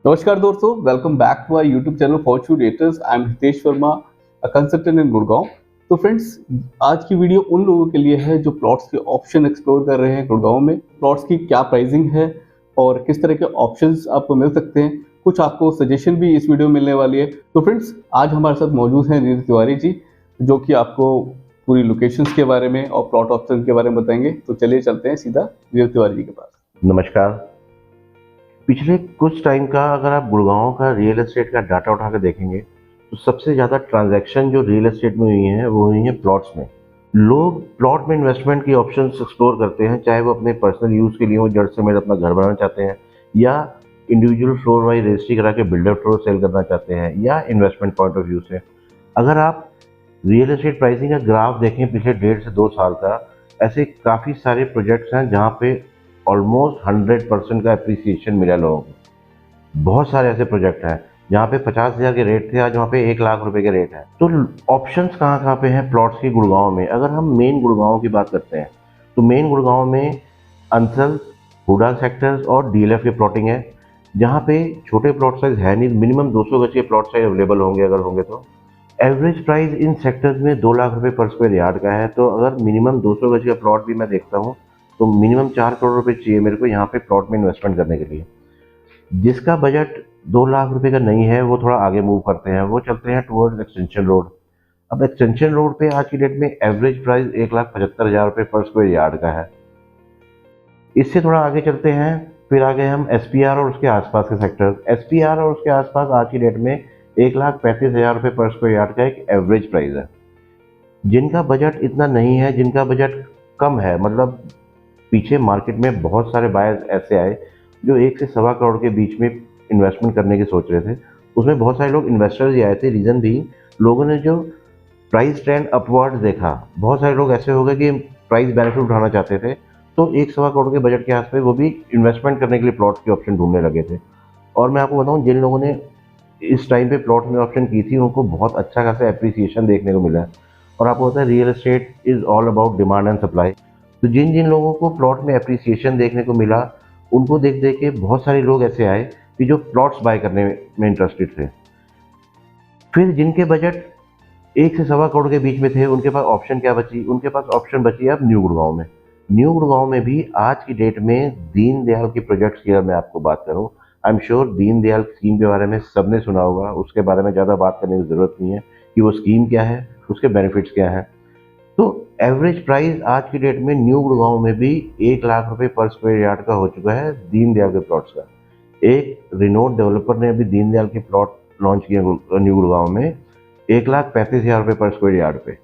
नमस्कार दोस्तों, welcome back to our YouTube channel fortune raters. I am Hitesh Verma, a consultant in Gurgaon. तो friends, आज की वीडियो उन लोगों के लिए है जो प्लॉट्स के ऑप्शन एक्सप्लोर कर रहे हैं गुड़गांव में। प्लॉट्स की क्या प्राइसिंग है और किस तरह के ऑप्शंस आपको मिल सकते हैं, कुछ आपको सजेशन भी इस वीडियो में मिलने वाली है। तो फ्रेंड्स, आज हमारे साथ मौजूद हैं नीरज तिवारी जी, जो कि आपको पूरी लोकेशंस के बारे में और प्लॉट ऑप्शन के बारे में बताएंगे। तो चलिए चलते हैं सीधा नीरज तिवारी जी के पास। नमस्कार। पिछले कुछ टाइम का अगर आप गुड़गांव का रियल एस्टेट का डाटा उठा कर देखेंगे तो सबसे ज़्यादा ट्रांजैक्शन जो रियल एस्टेट में हुई हैं वो हुई हैं प्लॉट्स में। लोग प्लॉट में इन्वेस्टमेंट की ऑप्शंस एक्सप्लोर करते हैं, चाहे वो अपने पर्सनल यूज़ के लिए हो, जड़ समेत अपना घर बनाना चाहते हैं, या इंडिविजुअल फ्लोर वाइज रजिस्ट्री करा के बिल्डर फ्लोर सेल करना चाहते हैं, या इन्वेस्टमेंट पॉइंट ऑफ व्यू से। अगर आप रियल एस्टेट प्राइसिंग का ग्राफ देखें पिछले 1.5 से 2 साल का, ऐसे काफ़ी सारे प्रोजेक्ट्स हैं जहाँ पे ऑलमोस्ट 100% का एप्रिसिएशन मिला लोगों को। बहुत सारे ऐसे प्रोजेक्ट हैं जहाँ पे 50,000 के रेट थे, आज वहाँ पे 1 लाख रुपए के रेट है। तो ऑप्शंस कहाँ कहाँ पे हैं प्लॉट्स की गुड़गांव में। अगर हम मेन गुड़गांव की बात करते हैं तो मेन गुड़गांव में अंसल, हुडा सेक्टर्स और डीएलएफ की प्लॉटिंग है, जहाँ पे छोटे प्लॉट साइज है नहीं, मिनिमम 200 गज के प्लॉट साइज अवेलेबल होंगे अगर होंगे तो। एवरेज प्राइस इन सेक्टर्स में 2 लाख रुपए पर स्क्वायर यार्ड का है। तो अगर मिनिमम 200 गज का प्लॉट भी मैं देखता हूँ तो मिनिमम 4 करोड़ रुपए चाहिए मेरे को यहाँ पे प्लॉट में इन्वेस्टमेंट करने के लिए। जिसका बजट 2 लाख रुपए का नहीं है वो थोड़ा आगे मूव करते हैं, वो चलते हैं टुवर्ड्स एक्सटेंशन रोड। अब एक्सटेंशन रोड पे आज की डेट में एवरेज प्राइस 1,75,000 रुपये पर स्क्वायर यार्ड का है। इससे थोड़ा आगे चलते हैं, फिर आगे हम एसपीआर और उसके आसपास के सेक्टर। एसपीआर और उसके आसपास आज की डेट में 1,35,000 रुपये पर स्क्वायर यार्ड का एक एवरेज प्राइस है। जिनका बजट इतना नहीं है, जिनका बजट कम है, मतलब पीछे मार्केट में बहुत सारे बायर्स ऐसे आए जो 1 से सवा करोड़ के बीच में इन्वेस्टमेंट करने की सोच रहे थे। उसमें बहुत सारे लोग इन्वेस्टर्स ही आए थे। रीज़न भी लोगों ने जो प्राइस ट्रेंड अपवर्ड्स देखा, बहुत सारे लोग ऐसे हो गए कि प्राइस बेनिफिट उठाना चाहते थे, तो 1 सवा करोड़ के बजट के आसपास वो भी इन्वेस्टमेंट करने के लिए प्लॉट्स की ऑप्शन ढूंढने लगे थे। और मैं आपको बताऊं, जिन लोगों ने इस टाइम पे प्लॉट में ऑप्शन की थी उनको बहुत अच्छा खासा एप्रिसिएशन देखने को मिला है। और आपको पता है real estate is all about demand and supply. तो जिन जिन लोगों को प्लॉट में एप्रिसिएशन देखने को मिला, उनको देख देख के बहुत सारे लोग ऐसे आए कि जो प्लॉट्स बाय करने में इंटरेस्टेड थे। फिर जिनके बजट 1 से सवा करोड़ के बीच में थे, उनके पास ऑप्शन क्या बची? उनके पास ऑप्शन बची अब न्यू गुड़गांव में। न्यू गुड़गांव में भी आज की डेट में दीनदयाल की प्रोजेक्ट्स की अगर मैं आपको बात करूं, I am sure Deendayal scheme के बारे में सबने सुना होगा। उसके बारे में ज़्यादा बात करने की ज़रूरत नहीं है कि वो स्कीम क्या है, उसके बेनिफिट्स क्या हैं। तो एवरेज प्राइस आज की डेट में न्यू गुड़गांव में भी 1 लाख रुपए पर स्क्वायर यार्ड का हो चुका है दीनदयाल के प्लॉट्स का। एक रिनोड डेवलपर ने अभी दीनदयाल के प्लॉट लॉन्च किया न्यू गुड़गांव में 1,35,000 रुपये पर स्क्वायर यार्ड पे।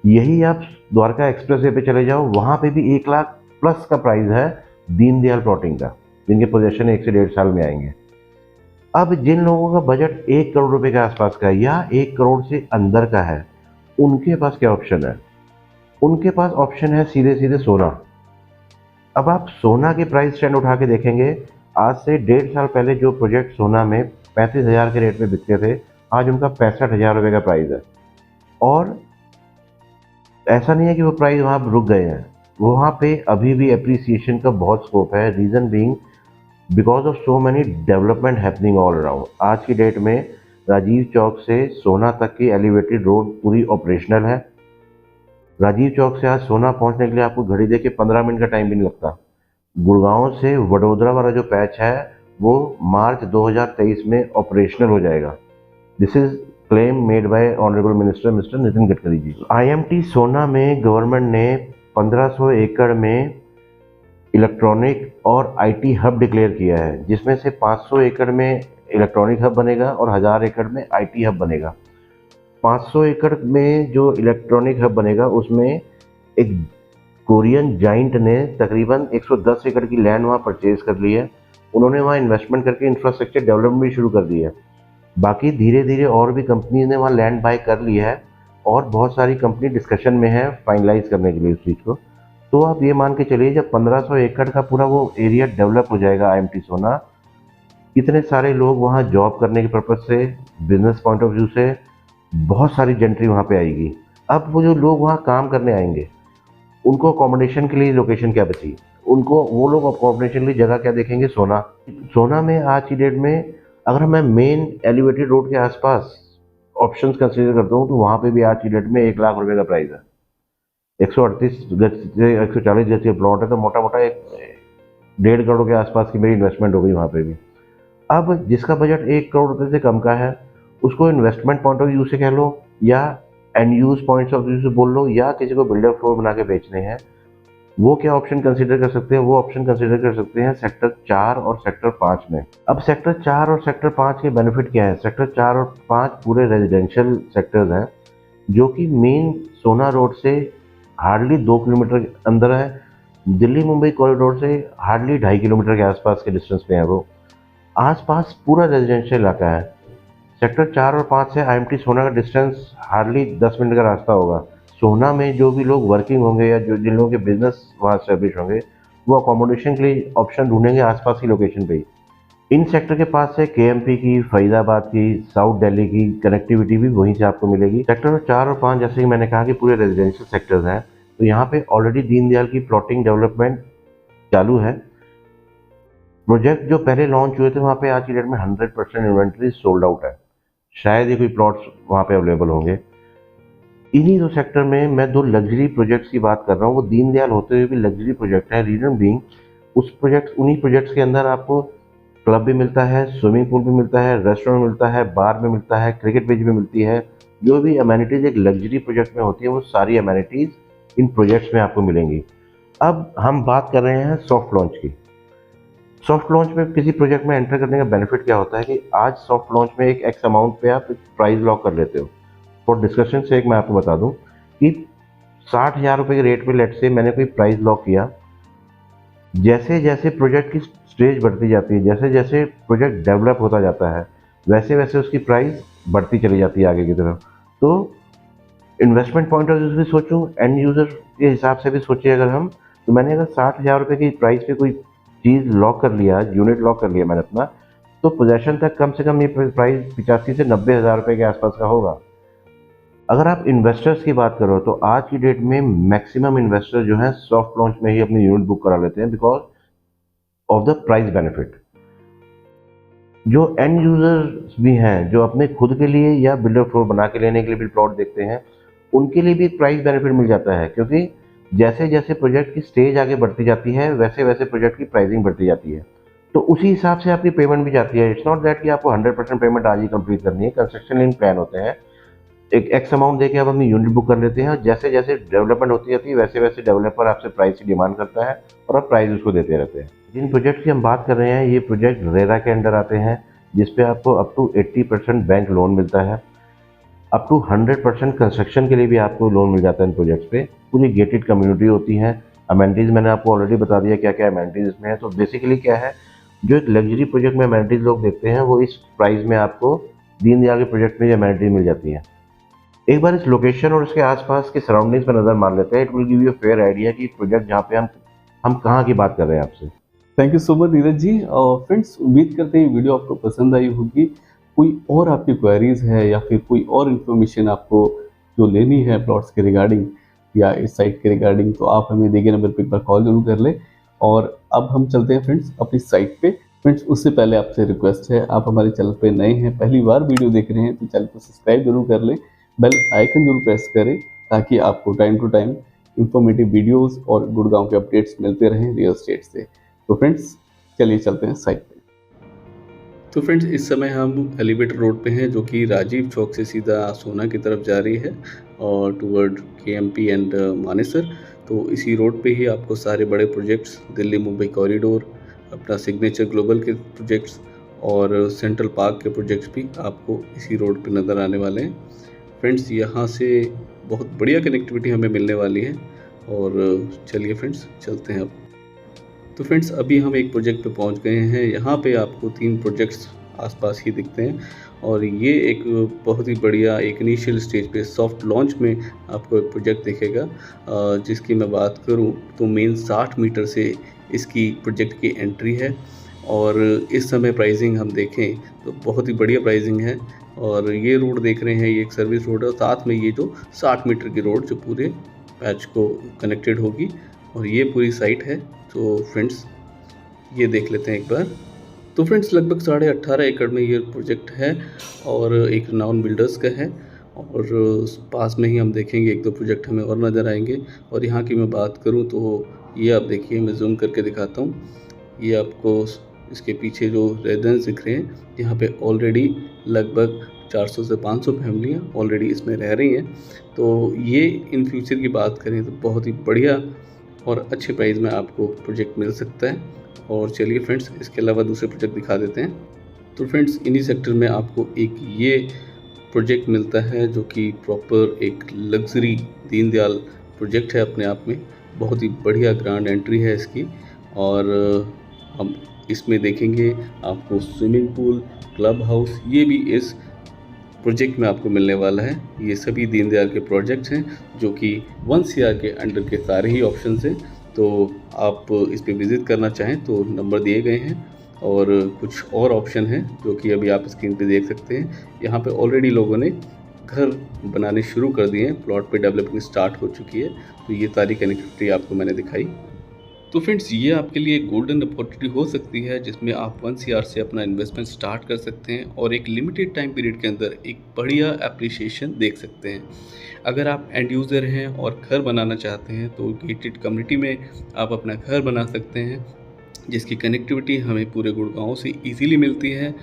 यही आप द्वारका एक्सप्रेसवे पे चले जाओ, वहाँ पे भी 1 लाख प्लस का प्राइस है दीनदयाल प्लॉटिंग का, जिनके पोजेशन 1 से 1.5 साल में आएंगे। अब जिन लोगों का बजट 1 करोड़ रुपए के आसपास का या 1 करोड़ से अंदर का है, उनके पास क्या ऑप्शन है? उनके पास ऑप्शन है सीधे सीधे सोना। अब आप सोना के प्राइस ट्रेंड उठा के देखेंगे, आज से 1.5 साल पहले जो प्रोजेक्ट सोना में 35,000 के रेट में बिकते थे, आज उनका 65,000 रुपये का प्राइस है। और ऐसा नहीं है कि वो प्राइस वहाँ रुक गए हैं, वहाँ पे अभी भी एप्रिसिएशन का बहुत स्कोप है। Reason being because of so many development happening all around. आज की डेट में राजीव चौक से सोना तक की एलिवेटेड रोड पूरी ऑपरेशनल है। राजीव चौक से आज सोना पहुंचने के लिए आपको घड़ी देके 15 मिनट का टाइम भी नहीं लगता। गुड़गांव से वडोदरा वाला जो पैच है वो मार्च 2023 में ऑपरेशनल हो जाएगा। This is claim made by honourable minister mister Nitin Gadkari ji. IMT Sohna में गवर्नमेंट ने 1500 एकड़ में इलेक्ट्रॉनिक और आईटी हब डिक्लेयर किया है, जिसमें से 500 एकड़ में इलेक्ट्रॉनिक हब बनेगा और 1000 एकड़ में आईटी हब बनेगा। 500 एकड़ में जो इलेक्ट्रॉनिक हब बनेगा उसमें एक कोरियन जाइंट ने तकरीबन 110 एकड़ की लैंड वहाँ परचेज कर ली है। उन्होंने वहाँ इन्वेस्टमेंट करके इंफ्रास्ट्रक्चर डेवलपमेंट भी शुरू कर दी है। बाकी धीरे धीरे और भी कंपनीज ने वहाँ लैंड बाय कर ली है और बहुत सारी कंपनी डिस्कशन में है फाइनलाइज करने के लिए उस चीज़ को। तो आप ये मान के चलिए, जब 1500 एकड़ का पूरा वो एरिया डेवलप हो जाएगा आईएमटी सोना, इतने सारे लोग वहाँ जॉब करने के पर्पज़ से, बिजनेस पॉइंट ऑफ व्यू से बहुत सारी जेंट्री वहाँ पे आएगी। अब वो जो लोग वहाँ काम करने आएंगे, उनको अकोमोडेशन के लिए लोकेशन क्या बची? उनको वो लोग अकोमोडेशन के लिए जगह क्या देखेंगे? सोना। सोना में आज की डेट में अगर मैं मेन एलिवेटेड रोड के आसपास ऑप्शंस कंसीडर करता हूँ तो वहाँ पे भी आज की डेट में 1 लाख रुपए का प्राइस है। 138 गज से 140 गज के प्लॉट है, तो मोटा मोटा 1.5 करोड़ के आसपास की मेरी इन्वेस्टमेंट हो गई वहाँ पे भी। अब जिसका बजट 1 करोड़ रुपए से कम का है, उसको इन्वेस्टमेंट पॉइंट ऑफ व्यू से कह लो या and use point of view से बोल लो, या किसी को बिल्डर फ्लोर बना के बेचने हैं, वो क्या ऑप्शन कंसीडर कर सकते हैं? वो ऑप्शन कंसीडर कर सकते हैं सेक्टर 4 और सेक्टर 5 में। अब सेक्टर 4 और सेक्टर 5 के बेनिफिट क्या है? सेक्टर 4 और 5 पूरे रेजिडेंशियल सेक्टर्स हैं, जो कि मेन सोना रोड से हार्डली 2 किलोमीटर के अंदर है, दिल्ली मुंबई कॉरिडोर से हार्डली 2.5 किलोमीटर के आसपास के डिस्टेंस पे है। वो आसपास पूरा रेजिडेंशियल इलाका है। सेक्टर 4 और 5 से IMT सोना का डिस्टेंस हार्डली 10 मिनट का रास्ता होगा। सोना में जो भी लोग वर्किंग होंगे या जो जिन लोगों के बिजनेस वहाँ स्टैब्लिश होंगे, वो अकोमोडेशन के लिए ऑप्शन ढूंढेंगे आसपास की लोकेशन पे ही। इन सेक्टर के पास से KMP की, फरीदाबाद की, साउथ दिल्ली की कनेक्टिविटी भी वहीं से आपको मिलेगी। सेक्टर 4 और 5 जैसे कि मैंने कहा कि पूरे रेजिडेंशियल सेक्टर्स हैं, तो यहाँ पे ऑलरेडी दीनदयाल की प्लॉटिंग डेवलपमेंट चालू है। प्रोजेक्ट जो पहले लॉन्च हुए थे वहाँ पे आज की डेट में 100% इन्वेंट्री सोल्ड आउट है। शायद ही कोई प्लॉट्स वहाँ पे अवेलेबल होंगे। इन्हीं 2 सेक्टर में मैं 2 लग्जरी प्रोजेक्ट्स की बात कर रहा हूँ। वो दीनदयाल होते हुए भी लग्जरी प्रोजेक्ट है। रीजन बीइंग, उन्हीं प्रोजेक्ट्स के अंदर आपको क्लब भी मिलता है, स्विमिंग पूल भी मिलता है, रेस्टोरेंट मिलता है, बार भी मिलता है, क्रिकेट पिच भी मिलती है। जो भी अमेनिटीज़ एक लग्जरी प्रोजेक्ट में होती है, वो सारी अमेनिटीज़ इन प्रोजेक्ट्स में आपको मिलेंगी। अब हम बात कर रहे हैं सॉफ्ट लॉन्च की। सॉफ्ट लॉन्च में किसी प्रोजेक्ट में एंटर करने का बेनिफिट क्या होता है कि आज सॉफ्ट लॉन्च में एक एक्स अमाउंट पे आप प्राइस लॉक कर लेते हो। फॉर डिस्कशन से एक मैं आपको बता दूं कि 60,000 रुपये के रेट पे लेट से मैंने कोई प्राइस लॉक किया। जैसे जैसे प्रोजेक्ट की स्टेज बढ़ती जाती है, जैसे जैसे प्रोजेक्ट डेवलप होता जाता है, वैसे वैसे उसकी प्राइस बढ़ती चली जाती है आगे की तरफ। तो इन्वेस्टमेंट पॉइंट ऑफ व्यू से भी सोचूं, एंड यूज़र के हिसाब से भी सोचिए अगर हम, तो मैंने अगर 60,000 रुपये की प्राइस पे कोई चीज़ लॉक कर लिया, यूनिट लॉक कर लिया मैंने अपना, तो पोजेशन तक कम से कम ये प्राइस 85 से 90,000 रुपये के आसपास का होगा। अगर आप इन्वेस्टर्स की बात करो तो आज की डेट में मैक्सिमम इन्वेस्टर जो है सॉफ्ट लॉन्च में ही अपनी यूनिट बुक करा लेते हैं, because of the price benefit. जो एंड यूजर्स भी हैं, जो अपने खुद के लिए या बिल्डर फ्लोर बना के लेने के लिए भी प्लॉट देखते हैं, उनके लिए भी एक प्राइस बेनिफिट मिल जाता है, क्योंकि जैसे जैसे प्रोजेक्ट की स्टेज आगे बढ़ती जाती है, वैसे वैसे प्रोजेक्ट की प्राइसिंग बढ़ती जाती है, तो उसी हिसाब से आपकी पेमेंट भी जाती है। इट्स नॉट दैट कि आपको 100% पेमेंट आज ही कंप्लीट करनी है। कंस्ट्रक्शन लिंक प्लान होते हैं, एक एक्स अमाउंट देके आप अपनी यूनिट बुक कर लेते हैं, और जैसे जैसे डेवलपमेंट होती जाती है वैसे वैसे डेवलपर आपसे प्राइस की डिमांड करता है और आप प्राइस उसको देते रहते हैं। जिन प्रोजेक्ट की हम बात कर रहे हैं, ये प्रोजेक्ट रेरा के अंडर आते हैं, जिसपे आपको अप टू 80% बैंक लोन मिलता है, अप टू 100% कंस्ट्रक्शन के लिए भी आपको लोन मिल जाता है इन प्रोजेक्ट्स पे। पूरी गेटेड कम्युनिटी होती है। अमेनिटीज़ मैंने आपको ऑलरेडी बता दिया क्या क्या अमेनिटीज़ इसमें है। तो बेसिकली क्या है, जो एक लग्जरी प्रोजेक्ट में अमेनिटीज़ लोग देखते हैं, वो इस प्राइस में आपको दीनदयाल के प्रोजेक्ट में अमेनिटीज़ मिल जाती है। एक बार इस लोकेशन और इसके आसपास की सराउंडिंग्स पर नज़र मार लेते हैं। It will give you a fair idea कि प्रोजेक्ट जहाँ पे हम कहाँ की बात कर रहे हैं आपसे। Thank you so much Neeraj ji. Friends, उम्मीद करते हैं वीडियो आपको पसंद आई होगी। कोई और आपकी क्वेरीज है या फिर कोई और इन्फॉर्मेशन आपको जो लेनी है प्लॉट्स के रिगार्डिंग या इस साइट के रिगार्डिंग, तो आप हमें दिए गए नंबर पर एक बार कॉल जरूर कर लें। और अब हम चलते हैं फ्रेंड्स अपनी साइट पे। फ्रेंड्स, उससे पहले आपसे रिक्वेस्ट है, आप हमारे चैनल पे नए हैं, पहली बार वीडियो देख रहे हैं, तो चैनल को सब्सक्राइब जरूर कर लें, बेल आइकन जरूर प्रेस करें, ताकि आपको time to time informative videos और गुड़गांव के अपडेट्स मिलते रहें रियल एस्टेट से। तो फ्रेंड्स, चलिए चलते हैं साइट पे। तो फ्रेंड्स, इस समय हम एलिवेटर रोड पे हैं, जो कि राजीव चौक से सीधा सोना की तरफ जा रही है और टूवर्ड KMP एंड मानेसर। तो इसी रोड पे ही आपको सारे बड़े प्रोजेक्ट्स, दिल्ली मुंबई कॉरिडोर, अपना सिग्नेचर ग्लोबल के प्रोजेक्ट्स और सेंट्रल पार्क के प्रोजेक्ट्स भी आपको इसी रोड पे नज़र आने वाले हैं। फ्रेंड्स, यहाँ से बहुत बढ़िया कनेक्टिविटी हमें मिलने वाली है। और चलिए फ्रेंड्स, चलते हैं अब। तो फ्रेंड्स, अभी हम एक प्रोजेक्ट पे पहुंच गए हैं। यहाँ पे आपको 3 प्रोजेक्ट्स आसपास ही दिखते हैं, और ये एक बहुत ही बढ़िया एक इनिशियल स्टेज पे सॉफ्ट लॉन्च में आपको एक प्रोजेक्ट दिखेगा, जिसकी मैं बात करूं तो मेन 60 मीटर से इसकी प्रोजेक्ट की एंट्री है। और इस समय प्राइसिंग हम देखें तो बहुत ही बढ़िया प्राइसिंग है। और ये रोड देख रहे हैं, ये एक सर्विस रोड है, और साथ में ये जो 60 मीटर की रोड जो पूरे पैच को कनेक्टेड होगी, और ये पूरी साइट है। तो फ्रेंड्स, ये देख लेते हैं एक बार। तो फ्रेंड्स लगभग 18.5 एकड़ में ये प्रोजेक्ट है और एक नाउन बिल्डर्स का है और पास में ही हम देखेंगे 1-2 प्रोजेक्ट हमें और नज़र आएंगे। और यहाँ की मैं बात करूँ तो ये आप देखिए, मैं जूम करके दिखाता हूँ। ये आपको इसके पीछे जो रेजिडेंस दिख रहे हैं, यहाँ पे ऑलरेडी लगभग 400 से 500 फैमिलियाँ ऑलरेडी इसमें रह रही हैं। तो ये इन फ्यूचर की बात करें तो बहुत ही बढ़िया और अच्छे प्राइस में आपको प्रोजेक्ट मिल सकता है। और चलिए फ्रेंड्स, इसके अलावा दूसरे प्रोजेक्ट दिखा देते हैं। तो फ्रेंड्स, इन्हीं सेक्टर में आपको एक ये प्रोजेक्ट मिलता है जो कि प्रॉपर एक लग्जरी दीनदयाल प्रोजेक्ट है अपने आप में। बहुत ही बढ़िया ग्रांड एंट्री है इसकी और हम इसमें देखेंगे आपको स्विमिंग पूल, क्लब हाउस, ये भी इस प्रोजेक्ट में आपको मिलने वाला है। ये सभी दीनदयाल के प्रोजेक्ट्स हैं जो कि 1 CR के अंडर के सारे ही ऑप्शंस हैं। तो आप इस पे विज़िट करना चाहें तो नंबर दिए गए हैं और कुछ और ऑप्शन हैं जो कि अभी आप स्क्रीन पे देख सकते हैं। यहाँ पे ऑलरेडी लोगों ने घर बनाने शुरू कर दिए हैं, प्लॉट पे डेवलपिंग स्टार्ट हो चुकी है। तो ये सारी कनेक्टिविटी आपको मैंने दिखाई। तो फ्रेंड्स, ये आपके लिए एक गोल्डन अपॉर्चुनिटी हो सकती है जिसमें आप 1 CR से अपना इन्वेस्टमेंट स्टार्ट कर सकते हैं और एक लिमिटेड टाइम पीरियड के अंदर एक बढ़िया एप्रिसिएशन देख सकते हैं। अगर आप एंड यूज़र हैं और घर बनाना चाहते हैं तो गेटेड कम्युनिटी में आप अपना घर बना सकते हैं, जिसकी कनेक्टिविटी हमें पूरे गुड़गांव से ईजीली मिलती है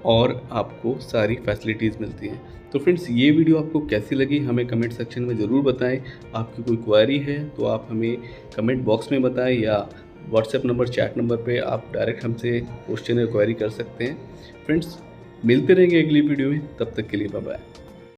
और आपको सारी फैसिलिटीज़ मिलती हैं। तो फ्रेंड्स, ये वीडियो आपको कैसी लगी हमें कमेंट सेक्शन में ज़रूर बताएं। आपकी कोई क्वेरी है तो आप हमें कमेंट बॉक्स में बताएं या व्हाट्सएप नंबर, चैट नंबर पे आप डायरेक्ट हमसे क्वेश्चन या क्वेरी कर सकते हैं। फ्रेंड्स, मिलते रहेंगे अगली वीडियो में, तब तक के लिए बाय बाय।